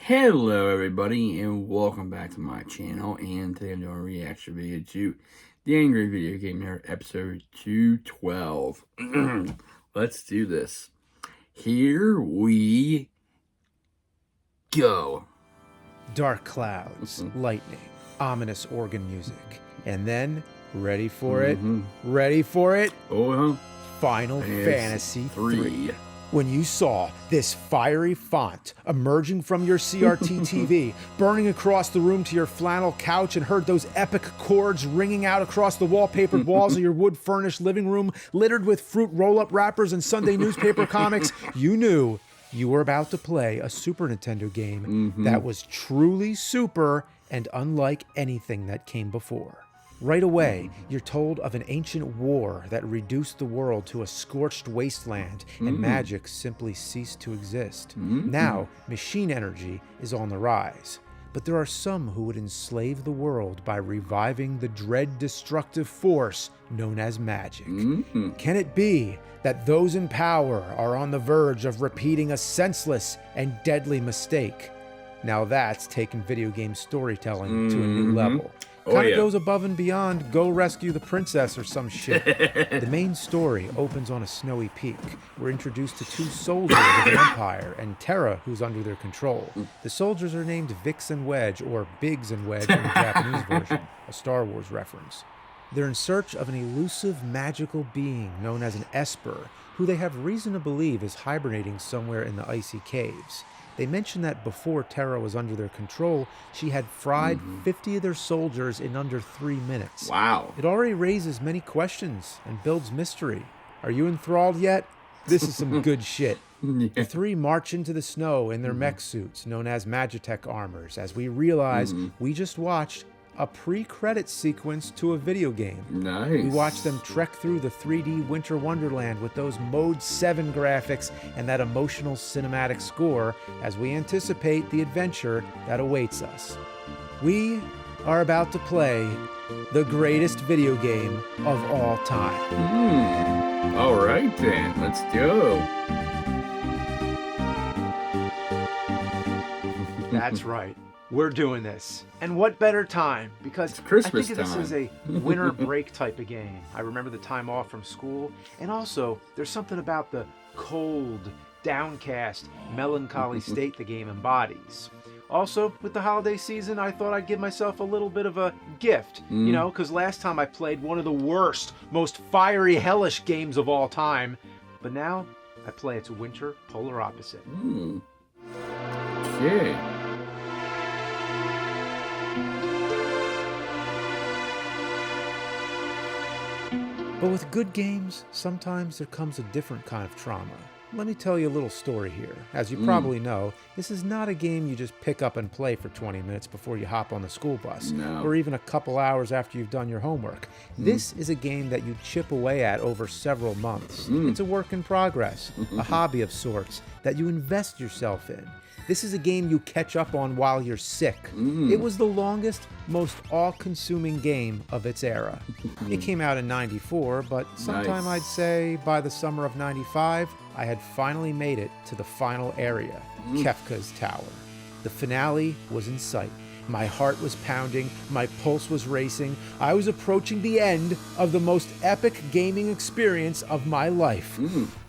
Hello everybody and welcome back to my channel, and today I'm doing a reaction video to the Angry Video Game Nerd episode 212. Let's do this. Here we go. Dark clouds, lightning, ominous organ music, and then, ready for it? Final Fantasy 3. When you saw this fiery font emerging from your CRT TV, burning across the room to your flannel couch, and heard those epic chords ringing out across the wallpapered walls of your wood-furnished living room, littered with fruit roll-up wrappers and Sunday newspaper comics, you knew you were about to play a Super Nintendo game that was truly super and unlike anything that came before. Right away, you're told of an ancient war that reduced the world to a scorched wasteland, and magic simply ceased to exist. Now, machine energy is on the rise. But there are some who would enslave the world by reviving the dread destructive force known as magic. Can it be that those in power are on the verge of repeating a senseless and deadly mistake? Now that's taking video game storytelling to a new level. Kind of goes above and beyond Go Rescue the Princess or some shit. The main story opens on a snowy peak. We're introduced to two soldiers of the Empire and Terra, who's under their control. The soldiers are named Vix and Wedge, or Biggs and Wedge in the Japanese version, a Star Wars reference. They're in search of an elusive magical being known as an Esper, who they have reason to believe is hibernating somewhere in the icy caves. They mentioned that before Terra was under their control, she had fried 50 of their soldiers in under 3 minutes. Wow. It already raises many questions and builds mystery. Are you enthralled yet? This is some good shit. The three march into the snow in their mech suits, known as Magitech armors, as we realize we just watched a pre-credit sequence to a video game. Nice. We watch them trek through the 3D Winter Wonderland with those Mode 7 graphics and that emotional cinematic score as we anticipate the adventure that awaits us. We are about to play the greatest video game of all time. All right then, let's go. That's right. We're doing this. And what better time? Because it's Christmas I think this is a winter break type of game. I remember the time off from school. And also, there's something about the cold, downcast, melancholy state the game embodies. Also, with the holiday season, I thought I'd give myself a little bit of a gift. You know, because last time I played one of the worst, most fiery, hellish games of all time. But now, I play its winter polar opposite. Okay. But with good games, sometimes there comes a different kind of trauma. Let me tell you a little story here. As you probably know, this is not a game you just pick up and play for 20 minutes before you hop on the school bus, or even a couple hours after you've done your homework. This is a game that you chip away at over several months. It's a work in progress, a hobby of sorts that you invest yourself in. This is a game you catch up on while you're sick. It was the longest, most all-consuming game of its era. It came out in '94, but sometime I'd say by the summer of '95, I had finally made it to the final area, Kefka's Tower. The finale was in sight. My heart was pounding, my pulse was racing. I was approaching the end of the most epic gaming experience of my life.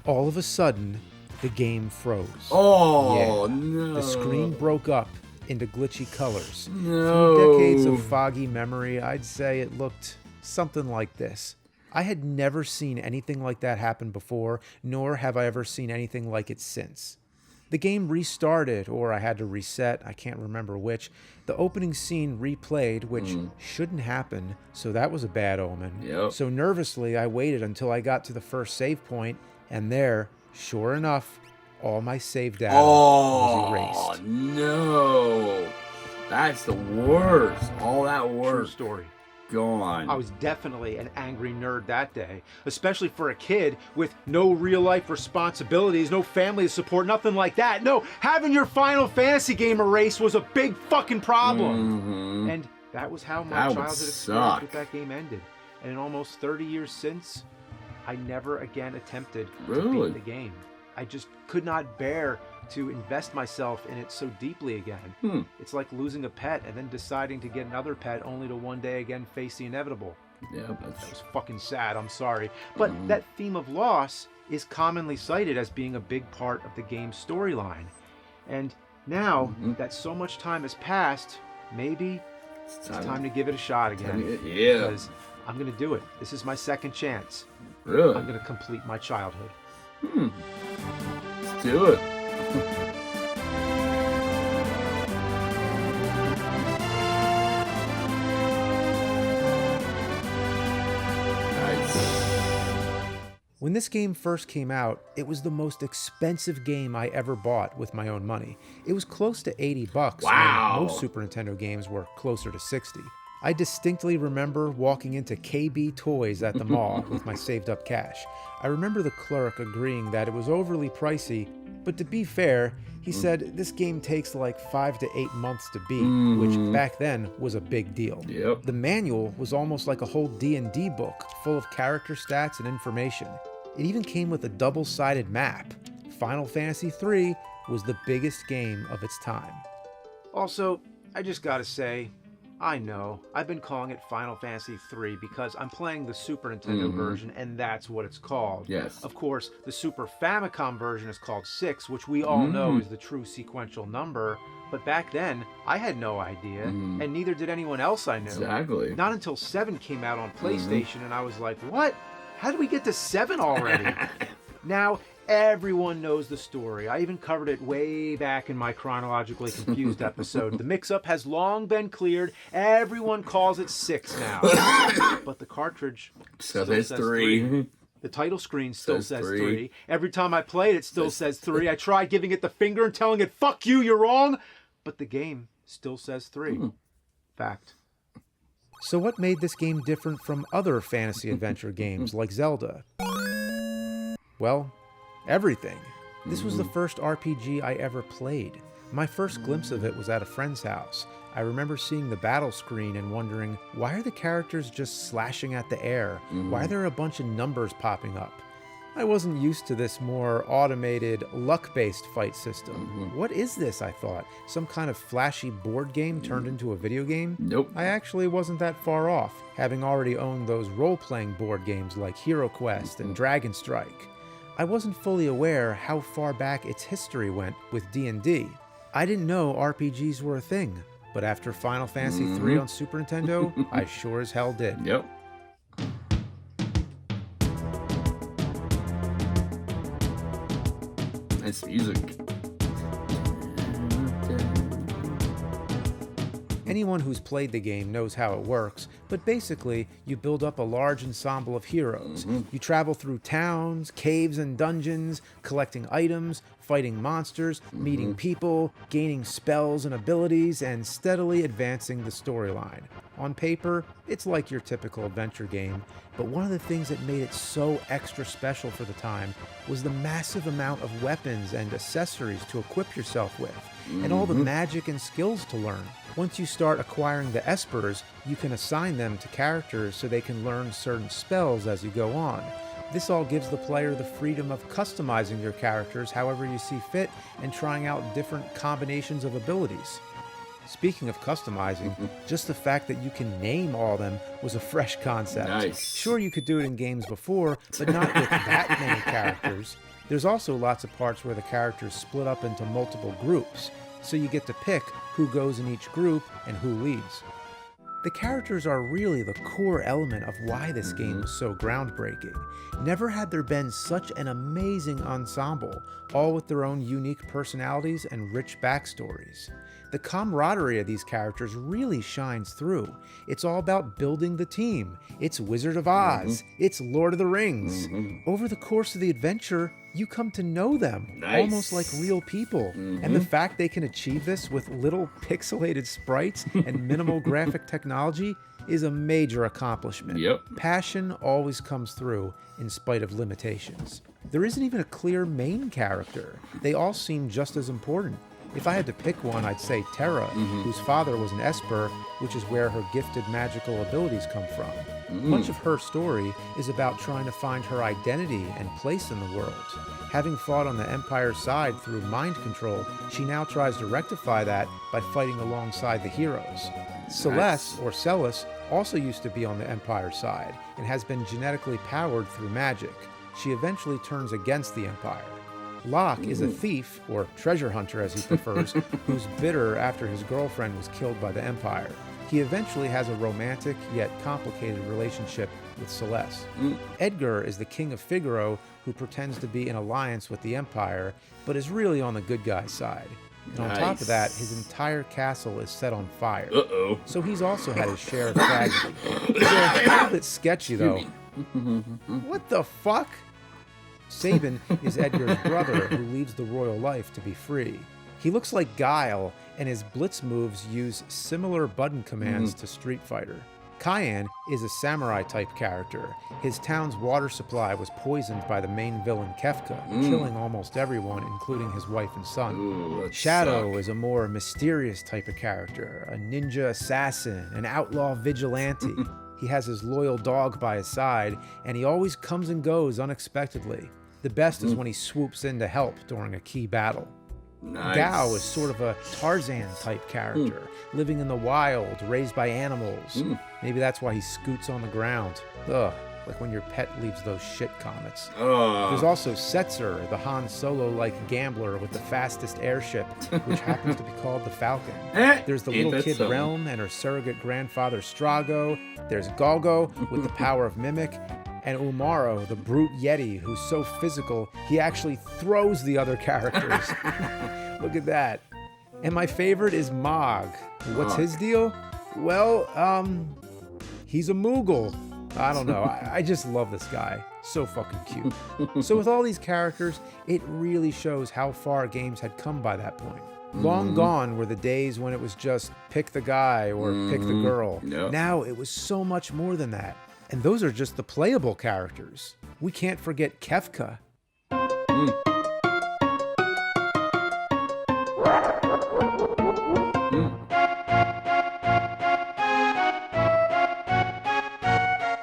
All of a sudden, the game froze. Oh, no. The screen broke up into glitchy colors. No. Through decades of foggy memory, I'd say it looked something like this. I had never seen anything like that happen before, nor have I ever seen anything like it since. The game restarted, or I had to reset, I can't remember which. The opening scene replayed, which shouldn't happen, so that was a bad omen. So nervously, I waited until I got to the first save point, and there, sure enough, all my save data was erased. Oh, no. That's the worst. All that work. True story. Gone. I was definitely an angry nerd that day, especially for a kid with no real-life responsibilities, no family support, nothing like that. No, having your Final Fantasy game erased was a big fucking problem. And that was how my childhood experience with that game ended. And in almost 30 years since, I never again attempted to beat the game. I just could not bear to invest myself in it so deeply again. It's like losing a pet and then deciding to get another pet only to one day again face the inevitable. Yeah, That was fucking sad, I'm sorry. But that theme of loss is commonly cited as being a big part of the game's storyline. And now that so much time has passed, maybe it's time to give it a shot again. Yeah. Because I'm going to do it. This is my second chance. Really? I'm going to complete my childhood. Let's do it. When this game first came out, it was the most expensive game I ever bought with my own money. It was close to $80. Wow. When most Super Nintendo games were closer to 60. I distinctly remember walking into KB Toys at the mall with my saved up cash. I remember the clerk agreeing that it was overly pricey, but to be fair, he said this game takes like 5 to 8 months to beat, which back then was a big deal. Yep. The manual was almost like a whole D&D book full of character stats and information. It even came with a double-sided map. Final Fantasy III was the biggest game of its time. Also, I just gotta say, I know, I've been calling it Final Fantasy III because I'm playing the Super Nintendo version, and that's what it's called. Yes. Of course, the Super Famicom version is called 6, which we all know is the true sequential number, but back then, I had no idea, and neither did anyone else I knew. Exactly. Not until 7 came out on PlayStation, and I was like, what? How did we get to 7 already? Now, everyone knows the story. I even covered it way back in my Chronologically Confused episode. The mix-up has long been cleared. Everyone calls it 6 now. But the cartridge still says 3. The title screen still says 3. Every time I play it, it still says 3. I tried giving it the finger and telling it, fuck you, you're wrong. But the game still says 3. Fact. So what made this game different from other fantasy adventure games like Zelda? Well, everything. This was the first RPG I ever played. My first glimpse of it was at a friend's house. I remember seeing the battle screen and wondering, why are the characters just slashing at the air? Why are there a bunch of numbers popping up? I wasn't used to this more automated, luck-based fight system. What is this, I thought? Some kind of flashy board game turned into a video game? Nope. I actually wasn't that far off, having already owned those role-playing board games like Hero Quest and Dragon Strike. I wasn't fully aware how far back its history went with D&D. I didn't know RPGs were a thing, but after Final Fantasy III on Super Nintendo, I sure as hell did. Yep. Nice music. Anyone who's played the game knows how it works, but basically, you build up a large ensemble of heroes. You travel through towns, caves, and dungeons, collecting items, fighting monsters, meeting people, gaining spells and abilities, and steadily advancing the storyline. On paper, it's like your typical adventure game, but one of the things that made it so extra special for the time was the massive amount of weapons and accessories to equip yourself with, and all the magic and skills to learn. Once you start acquiring the espers, you can assign them to characters so they can learn certain spells as you go on. This all gives the player the freedom of customizing your characters however you see fit and trying out different combinations of abilities. Speaking of customizing, just the fact that you can name all of them was a fresh concept. Nice. Sure, you could do it in games before, but not with that many characters. There's also lots of parts where the characters split up into multiple groups, so you get to pick who goes in each group and who leads. The characters are really the core element of why this game was so groundbreaking. Never had there been such an amazing ensemble, all with their own unique personalities and rich backstories. The camaraderie of these characters really shines through. It's all about building the team. It's Wizard of Oz. It's Lord of the Rings. Over the course of the adventure, you come to know them, almost like real people. And the fact they can achieve this with little pixelated sprites and minimal graphic technology is a major accomplishment. Yep. Passion always comes through in spite of limitations. There isn't even a clear main character. They all seem just as important. If I had to pick one, I'd say Terra, whose father was an Esper, which is where her gifted magical abilities come from. Much of her story is about trying to find her identity and place in the world. Having fought on the Empire's side through mind control, she now tries to rectify that by fighting alongside the heroes. Celeste, or Celis, also used to be on the Empire's side and has been genetically powered through magic. She eventually turns against the Empire. Locke is a thief, or treasure hunter as he prefers, who's bitter after his girlfriend was killed by the Empire. He eventually has a romantic yet complicated relationship with Celeste. Edgar is the king of Figaro who pretends to be in alliance with the Empire, but is really on the good guy's side. And on top of that, his entire castle is set on fire. So he's also had his share of tragedy. He's a little bit sketchy, though. What the fuck? Sabin is Edgar's brother who leaves the royal life to be free. He looks like Guile, and his blitz moves use similar button commands to Street Fighter. Cayenne is a samurai-type character. His town's water supply was poisoned by the main villain Kefka, killing almost everyone, including his wife and son. Shadow is a more mysterious type of character, a ninja assassin, an outlaw vigilante. He has his loyal dog by his side, and he always comes and goes unexpectedly. The best is when he swoops in to help during a key battle. Gao is sort of a Tarzan-type character, living in the wild, raised by animals. Maybe that's why he scoots on the ground. Ugh, like when your pet leaves those shit comets. There's also Setzer, the Han Solo-like gambler with the fastest airship, which happens to be called the Falcon. There's the little kid Realm and her surrogate grandfather Strago. There's Golgo with the power of Mimic. And Umaro, the brute Yeti, who's so physical, he actually throws the other characters. Look at that. And my favorite is Mog. What's his deal? Well, he's a Moogle. I don't know. I just love this guy. So fucking cute. So with all these characters, it really shows how far games had come by that point. Long gone were the days when it was just pick the guy or pick the girl. Now it was so much more than that. And those are just the playable characters. We can't forget Kefka.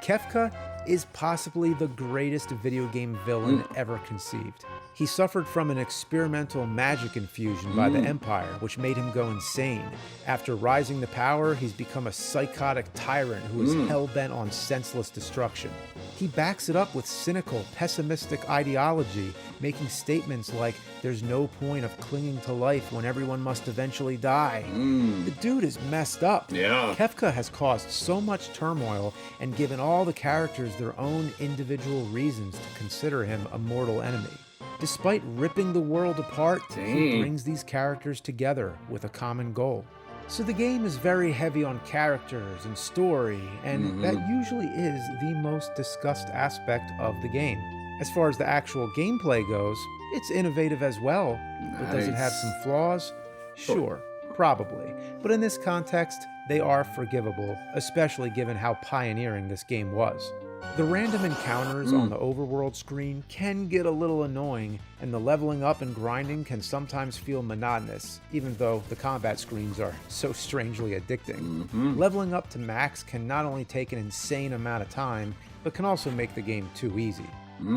Kefka is possibly the greatest video game villain ever conceived. He suffered from an experimental magic infusion by the Empire, which made him go insane. After rising to power, he's become a psychotic tyrant who is hell-bent on senseless destruction. He backs it up with cynical, pessimistic ideology, making statements like, there's no point of clinging to life when everyone must eventually die. The dude is messed up. Kefka has caused so much turmoil and given all the characters their own individual reasons to consider him a mortal enemy. Despite ripping the world apart, he brings these characters together with a common goal. So the game is very heavy on characters and story, and that usually is the most discussed aspect of the game. As far as the actual gameplay goes, it's innovative as well, but does it have some flaws? Sure, probably. But in this context, they are forgivable, especially given how pioneering this game was. The random encounters on the overworld screen can get a little annoying, and the leveling up and grinding can sometimes feel monotonous, even though the combat screens are so strangely addicting. Leveling up to max can not only take an insane amount of time, but can also make the game too easy.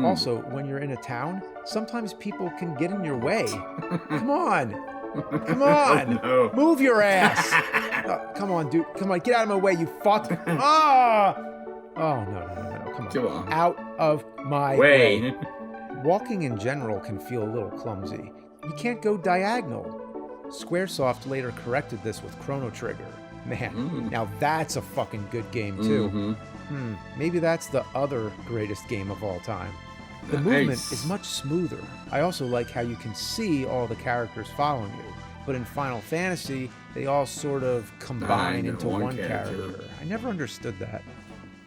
Also, when you're in a town, sometimes people can get in your way. Come on! Come on! Oh, no. Move your ass! Come on, dude. Come on, get out of my way, you fuck! Oh, no. Come on. Out of my way. Walking in general can feel a little clumsy. You can't go diagonal. Squaresoft later corrected this with Chrono Trigger. Man, now that's a fucking good game too. Maybe that's the other greatest game of all time. The movement is much smoother. I also like how you can see all the characters following you. But in Final Fantasy, they all sort of combine into one character. I never understood that.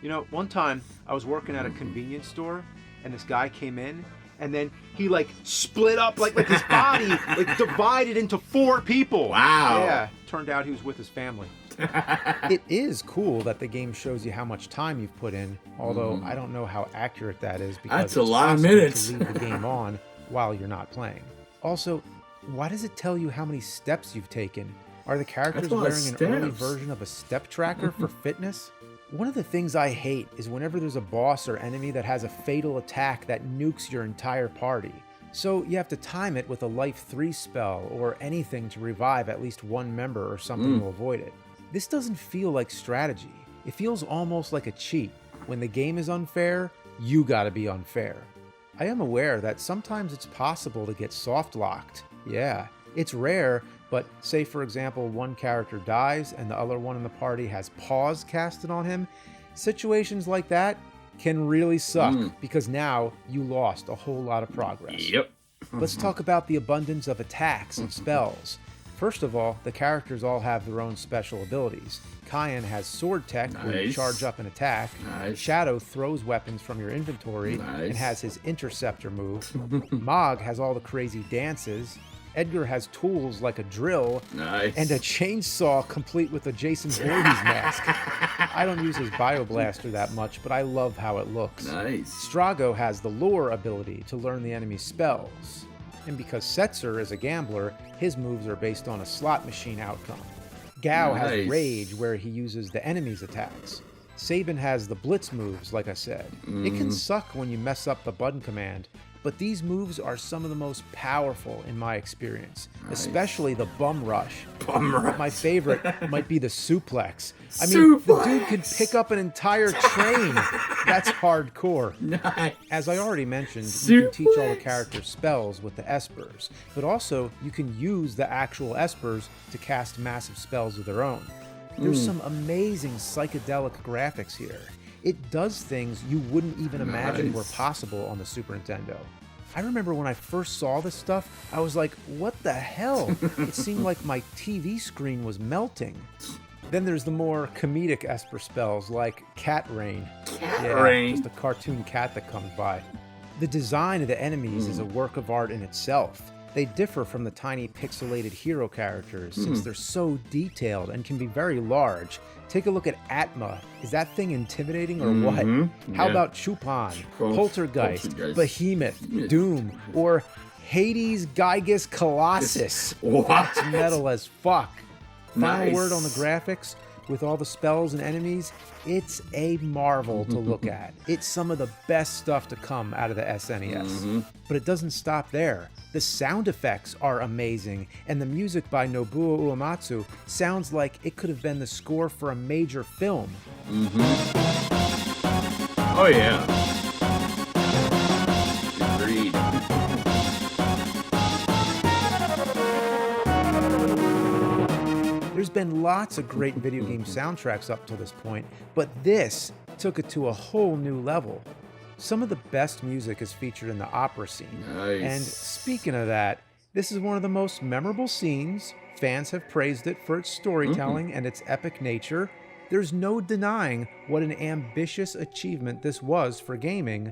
You know, one time I was working at a convenience store and this guy came in and then he like split up like his body like divided into 4 people. Wow. Yeah, turned out he was with his family. It is cool that the game shows you how much time you've put in, although I don't know how accurate that is because that's a lot of minutes to leave the game on while you're not playing. Also, why does it tell you how many steps you've taken? Are the characters wearing an early version of a step tracker for fitness? One of the things I hate is whenever there's a boss or enemy that has a fatal attack that nukes your entire party. So you have to time it with a Life 3 spell or anything to revive at least one member or something to avoid it. This doesn't feel like strategy. It feels almost like a cheat. When the game is unfair, you gotta be unfair. I am aware that sometimes it's possible to get soft-locked. Yeah, it's rare, but say for example one character dies and the other one in the party has pause casted on him, situations like that can really suck because now you lost a whole lot of progress. Yep. Let's talk about the abundance of attacks and spells. First of all, the characters all have their own special abilities. Kyan has sword tech, where you charge up and attack. Shadow throws weapons from your inventory and has his interceptor move. Mog has all the crazy dances. Edgar has tools like a drill and a chainsaw complete with a Jason Voorhees mask. I don't use his bioblaster that much, but I love how it looks. Strago has the lure ability to learn the enemy's spells. And because Setzer is a gambler, his moves are based on a slot machine outcome. Gao has Rage, where he uses the enemy's attacks. Sabin has the Blitz moves, like I said. It can suck when you mess up the button command, but these moves are some of the most powerful in my experience, especially the Bum Rush. My favorite might be the Suplex. I mean, the dude can pick up an entire train. That's hardcore. As I already mentioned, you can teach all the characters spells with the Espers, but also you can use the actual Espers to cast massive spells of their own. There's some amazing psychedelic graphics here. It does things you wouldn't even imagine were possible on the Super Nintendo. I remember when I first saw this stuff, I was like, what the hell? It seemed like my TV screen was melting. Then there's the more comedic Esper spells like Cat Rain. Just a cartoon cat that comes by. The design of the enemies is a work of art in itself. They differ from the tiny pixelated hero characters since they're so detailed and can be very large. Take a look at Atma. Is that thing intimidating or what? How about Chupan, Poltergeist, Behemoth, Doom, or Hades Gygus Colossus? That's metal as fuck. Final word on the graphics. With all the spells and enemies, it's a marvel to look at. It's some of the best stuff to come out of the SNES. But it doesn't stop there. The sound effects are amazing, and the music by Nobuo Uematsu sounds like it could have been the score for a major film. Oh yeah. Agreed. There's been lots of great video game soundtracks up to this point, but this took it to a whole new level. Some of the best music is featured in the opera scene. And speaking of that, this is one of the most memorable scenes. Fans have praised it for its storytelling and its epic nature. There's no denying what an ambitious achievement this was for gaming.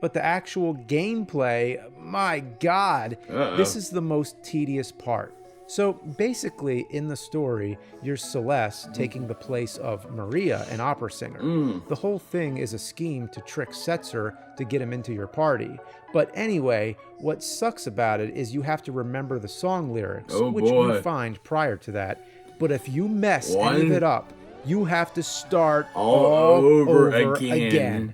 But the actual gameplay, my God, this is the most tedious part. So basically, in the story, you're Celeste taking the place of Maria, an opera singer. The whole thing is a scheme to trick Setzer to get him into your party. But anyway, what sucks about it is you have to remember the song lyrics, which you find prior to that. But if you mess any of it up, you have to start all over again.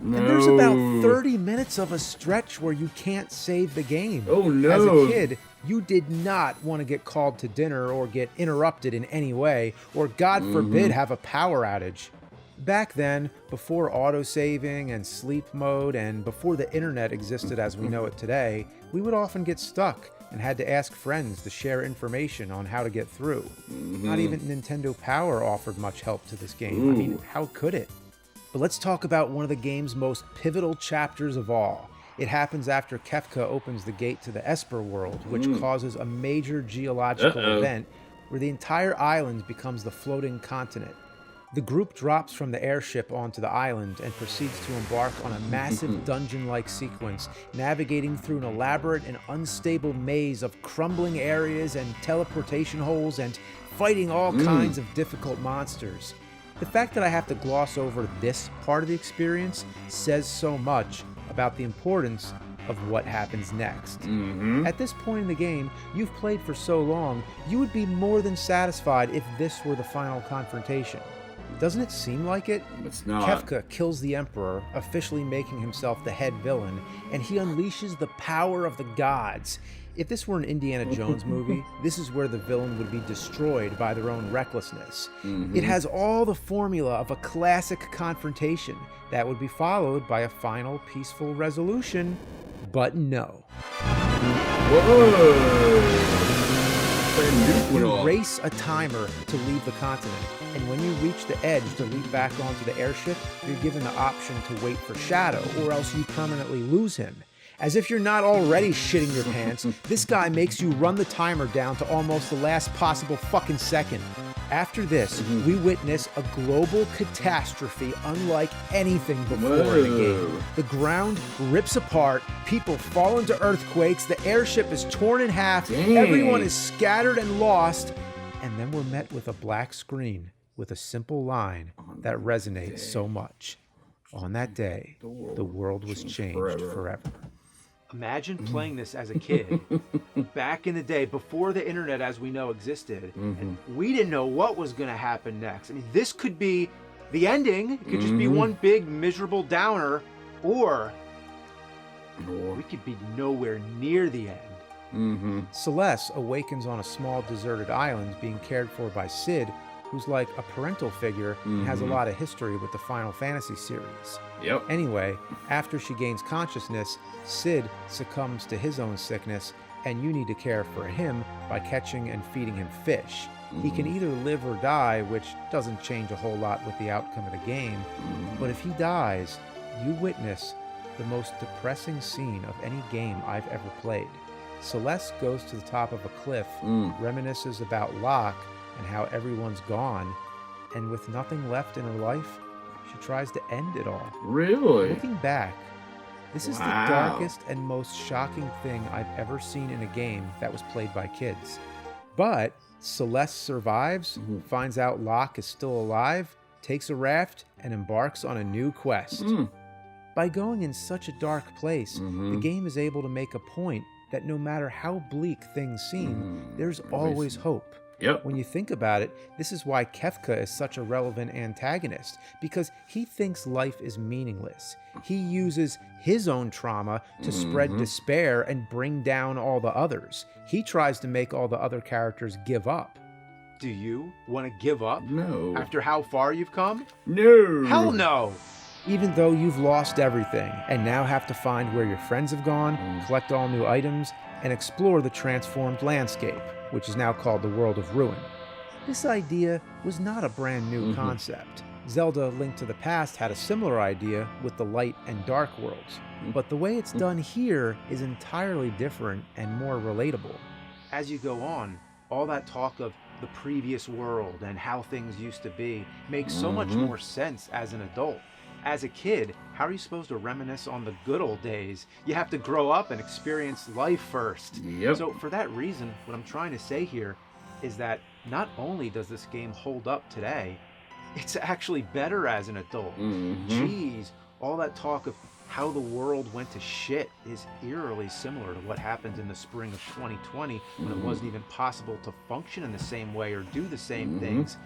And there's about 30 minutes of a stretch where you can't save the game. As a kid, you did not want to get called to dinner or get interrupted in any way, or God forbid have a power outage. Back then, before autosaving and sleep mode, and before the internet existed as we know it today, we would often get stuck and had to ask friends to share information on how to get through. Not even Nintendo Power offered much help to this game. I mean, how could it? But let's talk about one of the game's most pivotal chapters of all. It happens after Kefka opens the gate to the Esper world, which causes a major geological event where the entire island becomes the floating continent. The group drops from the airship onto the island and proceeds to embark on a massive dungeon-like sequence, navigating through an elaborate and unstable maze of crumbling areas and teleportation holes and fighting all kinds of difficult monsters. The fact that I have to gloss over this part of the experience says so much about the importance of what happens next. At this point in the game, you've played for so long, you would be more than satisfied if this were the final confrontation. Doesn't it seem like it? It's not. Kefka kills the Emperor, officially making himself the head villain, and he unleashes the power of the gods. If this were an Indiana Jones movie, this is where the villain would be destroyed by their own recklessness. It has all the formula of a classic confrontation that would be followed by a final peaceful resolution, but no. Whoa! You race a timer to leave the continent, and when you reach the edge to leap back onto the airship, you're given the option to wait for Shadow, or else you permanently lose him. As if you're not already shitting your pants, this guy makes you run the timer down to almost the last possible fucking second. After this, we witness a global catastrophe unlike anything before in the game. The ground rips apart, people fall into earthquakes, the airship is torn in half, everyone is scattered and lost, and then we're met with a black screen with a simple line that resonates so much. On that day, the world was changed forever. Imagine playing this as a kid, back in the day, before the internet as we know existed, and we didn't know what was going to happen next. I mean, this could be the ending, it could just be one big miserable downer, or we could be nowhere near the end. Celeste awakens on a small deserted island being cared for by Sid, who's like a parental figure and has a lot of history with the Final Fantasy series. Anyway, after she gains consciousness, Sid succumbs to his own sickness, and you need to care for him by catching and feeding him fish. He can either live or die, which doesn't change a whole lot with the outcome of the game, but if he dies, you witness the most depressing scene of any game I've ever played. Celeste goes to the top of a cliff, reminisces about Locke, and how everyone's gone, and with nothing left in her life, she tries to end it all. Really? Looking back, this is the darkest and most shocking thing I've ever seen in a game that was played by kids. But Celeste survives, finds out Locke is still alive, takes a raft, and embarks on a new quest. By going in such a dark place, the game is able to make a point that no matter how bleak things seem, there's always hope. When you think about it, this is why Kefka is such a relevant antagonist, because he thinks life is meaningless. He uses his own trauma to spread despair and bring down all the others. He tries to make all the other characters give up. Do you want to give up? No. After how far you've come? No. Hell no! Even though you've lost everything and now have to find where your friends have gone, collect all new items, and explore the transformed landscape, which is now called the World of Ruin. This idea was not a brand new concept. Zelda: Link to the Past had a similar idea with the light and dark worlds, but the way it's done here is entirely different and more relatable. As you go on, all that talk of the previous world and how things used to be makes so much more sense as an adult. As a kid, how are you supposed to reminisce on the good old days? You have to grow up and experience life first. So for that reason, what I'm trying to say here is that not only does this game hold up today, it's actually better as an adult. Jeez, all that talk of how the world went to shit is eerily similar to what happened in the spring of 2020 when it wasn't even possible to function in the same way or do the same things.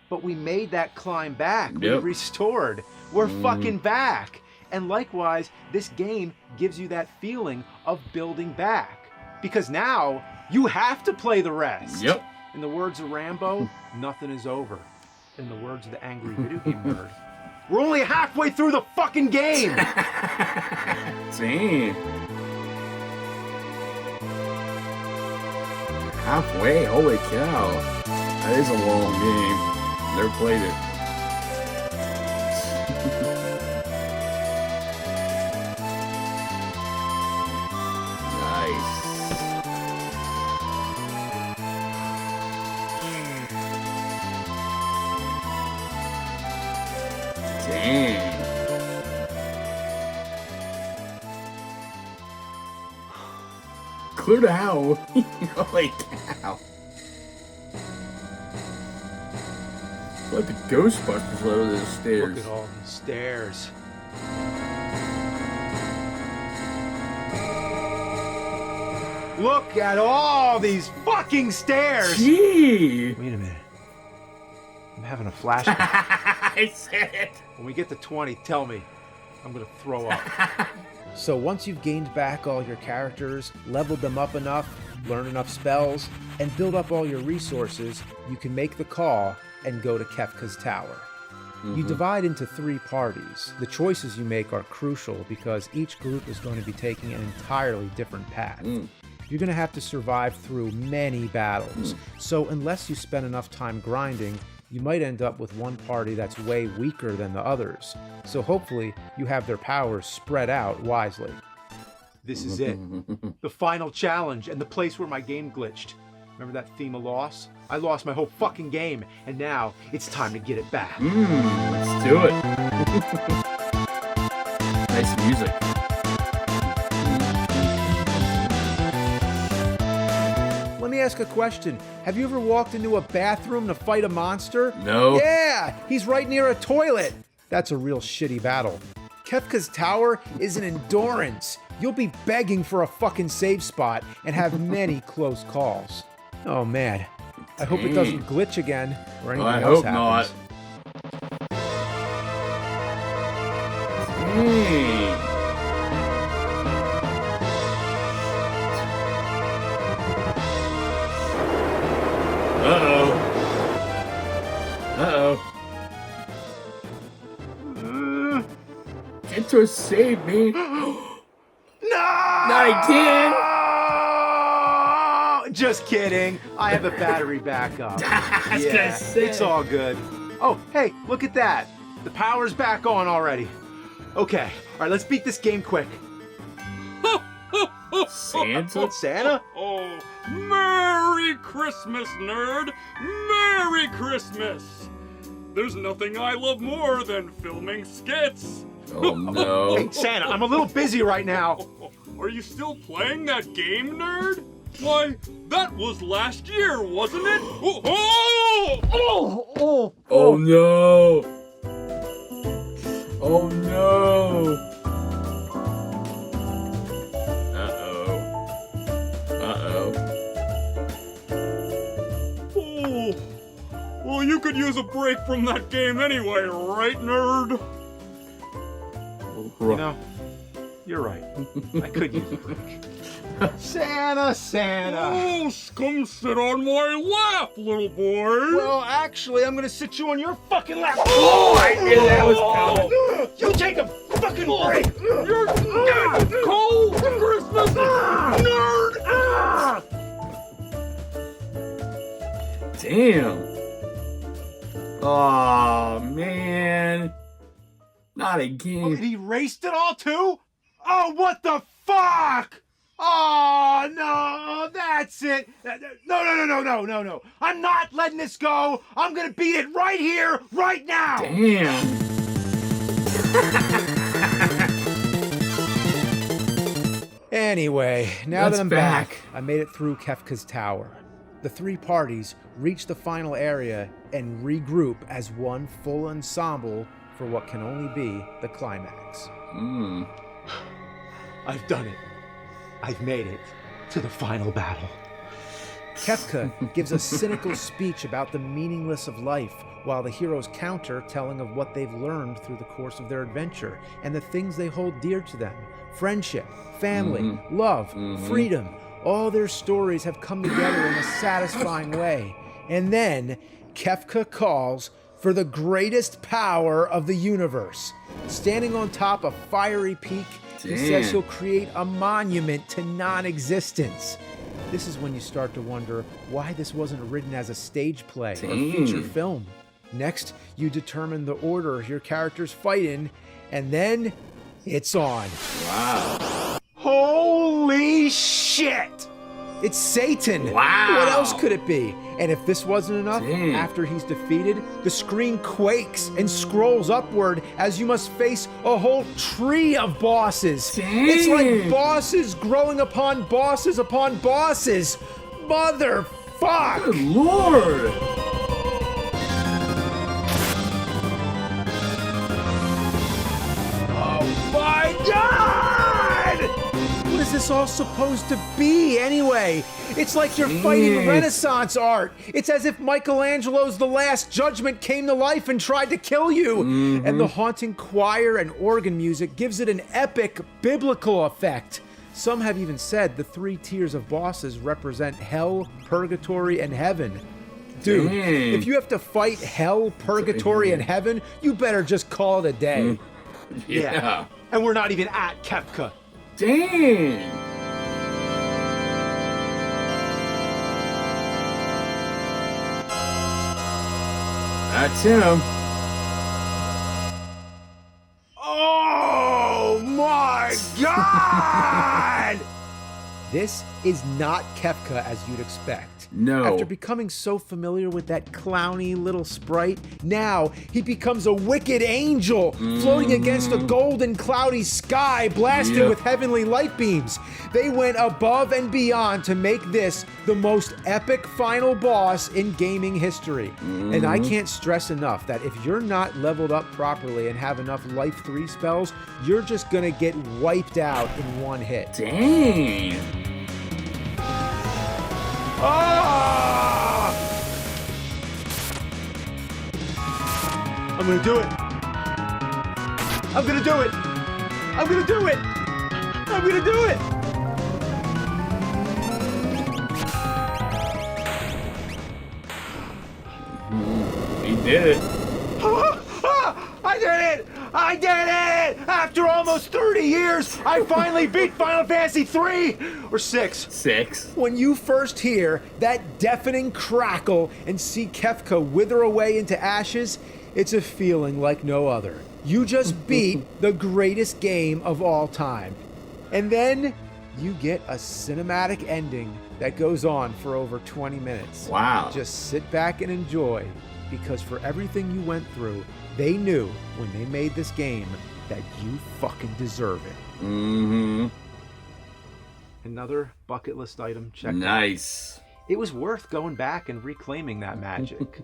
But we made that climb back. We restored. We're fucking back. And likewise, this game gives you that feeling of building back. Because now, you have to play the rest. In the words of Rambo, nothing is over. In the words of the angry video game nerd, we're only halfway through the fucking game! Damn. Halfway? Holy cow. That is a long game. Never played it. Nice. Dang. Clear to how? Holy cow. Like the Ghostbusters level of the stairs. Look at all these stairs. Look at all these fucking stairs! Gee! Wait a minute. I'm having a flashback. I said it. When we get to 20, tell me. I'm gonna throw up. So once you've gained back all your characters, leveled them up enough, learned enough spells, and build up all your resources, you can make the call and go to Kefka's Tower. You divide into 3 parties. The choices you make are crucial because each group is going to be taking an entirely different path. You're going to have to survive through many battles. So unless you spend enough time grinding, you might end up with one party that's way weaker than the others. So hopefully you have their powers spread out wisely. This is it. The final challenge and the place where my game glitched. Remember that theme of loss? I lost my whole fucking game, and now it's time to get it back. Let's do it. Nice music. Let me ask a question. Have you ever walked into a bathroom to fight a monster? No. Yeah, he's right near a toilet. That's a real shitty battle. Kefka's Tower is an endurance. You'll be begging for a fucking save spot and have many close calls. Oh man, I hope it doesn't glitch again or anything else happens. Dang. Get to save me. No! Not again. Just kidding. I have a battery backup. Yeah, it's all good. Oh, hey, look at that. The power's back on already. Okay, all right, let's beat this game quick. Santa? Santa? Oh, Merry Christmas, nerd! Merry Christmas! There's nothing I love more than filming skits. Oh no. Hey, Santa, I'm a little busy right now. Are you still playing that game, nerd? Why, that was last year, wasn't it? Oh no. Oh no. Oh, well, you could use a break from that game anyway, right, nerd? You know, you're right. I could use a break. Santa, Santa. Oh, come sit on my lap, little boy. Well, actually, I'm gonna sit you on your fucking lap. Oh, I knew that was coming. You take a fucking break. You're cold Christmas, nerd. Damn. Oh man. Not again. He erased it all too? Oh, what the fuck? Oh, no, that's it. No. I'm not letting this go. I'm going to beat it right here, right now. Damn. Anyway, now That's that I'm back. back, I made it through Kefka's Tower. The 3 parties reach the final area and regroup as one full ensemble for what can only be the climax. I've done it. I've made it to the final battle. Kefka gives a cynical speech about the meaningless of life, while the heroes counter, telling of what they've learned through the course of their adventure and the things they hold dear to them. Friendship, family, love, freedom. All their stories have come together in a satisfying way. And then Kefka calls for the greatest power of the universe. Standing on top of fiery peak, he says he'll create a monument to non-existence. This is when you start to wonder why this wasn't written as a stage play or feature film. Next, you determine the order your characters fight in, and then it's on. Wow. Holy shit! It's Satan! Wow. What else could it be? And if this wasn't enough, after he's defeated, the screen quakes and scrolls upward as you must face a whole tree of bosses. It's like bosses growing upon bosses upon bosses. Motherfuck! Good Lord! Oh my God! What is is this all supposed to be, anyway? It's like you're fighting Renaissance art. It's as if Michelangelo's The Last Judgment came to life and tried to kill you. And the haunting choir and organ music gives it an epic biblical effect. Some have even said the 3 tiers of bosses represent hell, purgatory, and heaven. Dude, if you have to fight hell, purgatory, and heaven, you better just call it a day. Yeah. And we're not even at Kefka. Dang. That's him. Oh my God! This is not Kefka as you'd expect. No. After becoming so familiar with that clowny little sprite, now he becomes a wicked angel floating against a golden cloudy sky blasted with heavenly light beams. They went above and beyond to make this the most epic final boss in gaming history. And I can't stress enough that if you're not leveled up properly and have enough Life 3 spells, you're just gonna get wiped out in one hit. Dang. Ah! I'm gonna do it. I'm gonna do it. I'm gonna do it. I'm gonna do it. He did it. I did it! I did it! After almost 30 years, I finally beat Final Fantasy 3 or 6. 6. When you first hear that deafening crackle and see Kefka wither away into ashes, it's a feeling like no other. You just beat the greatest game of all time. And then you get a cinematic ending that goes on for over 20 minutes. Wow. Just sit back and enjoy, because for everything you went through, they knew when they made this game that you fucking deserve it. Another bucket list item checked. Nice. It was worth going back and reclaiming that magic.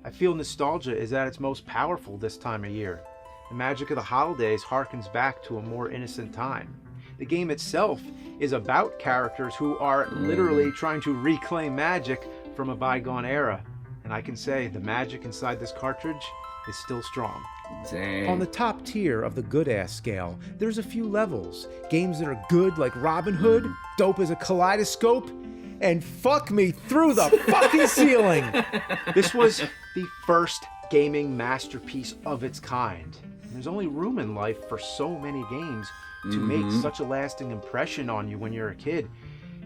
I feel nostalgia is at its most powerful this time of year. The magic of the holidays harkens back to a more innocent time. The game itself is about characters who are literally trying to reclaim magic from a bygone era. And I can say the magic inside this cartridge is still strong. Dang. On the top tier of the good-ass scale, there's a few levels. Games that are good like Robin Hood, dope as a kaleidoscope, and fuck me through the fucking ceiling. This was the first gaming masterpiece of its kind. And there's only room in life for so many games to make such a lasting impression on you when you're a kid.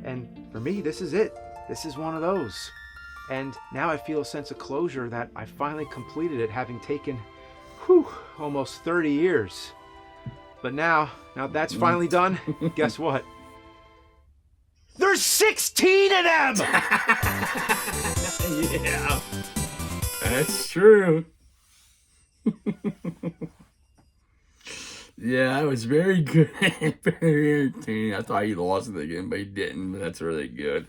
And for me, this is it. This is one of those. And now I feel a sense of closure that I finally completed it, having taken, almost 30 years. But now that's finally done, guess what? There's 16 of them! Yeah. That's true. Yeah, it was very good. Very entertaining. I thought he lost it again, but he didn't. But that's really good.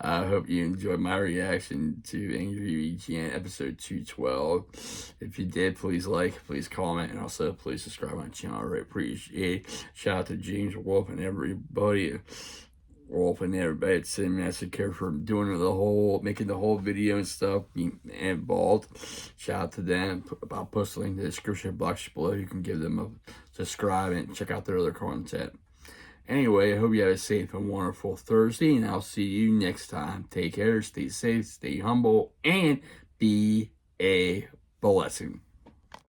I hope you enjoyed my reaction to Angry VGN episode 212. If you did, please like, please comment, and also please subscribe to my channel. I really appreciate it. Shout out to James Wolf and everybody. Wolf and everybody at Cinemassacre for doing making the whole video and stuff, being involved. Shout out to them. I'll post a link in the description box below. You can give them a subscribe and check out their other content. Anyway, I hope you have a safe and wonderful Thursday, and I'll see you next time. Take care, stay safe, stay humble, and be a blessing.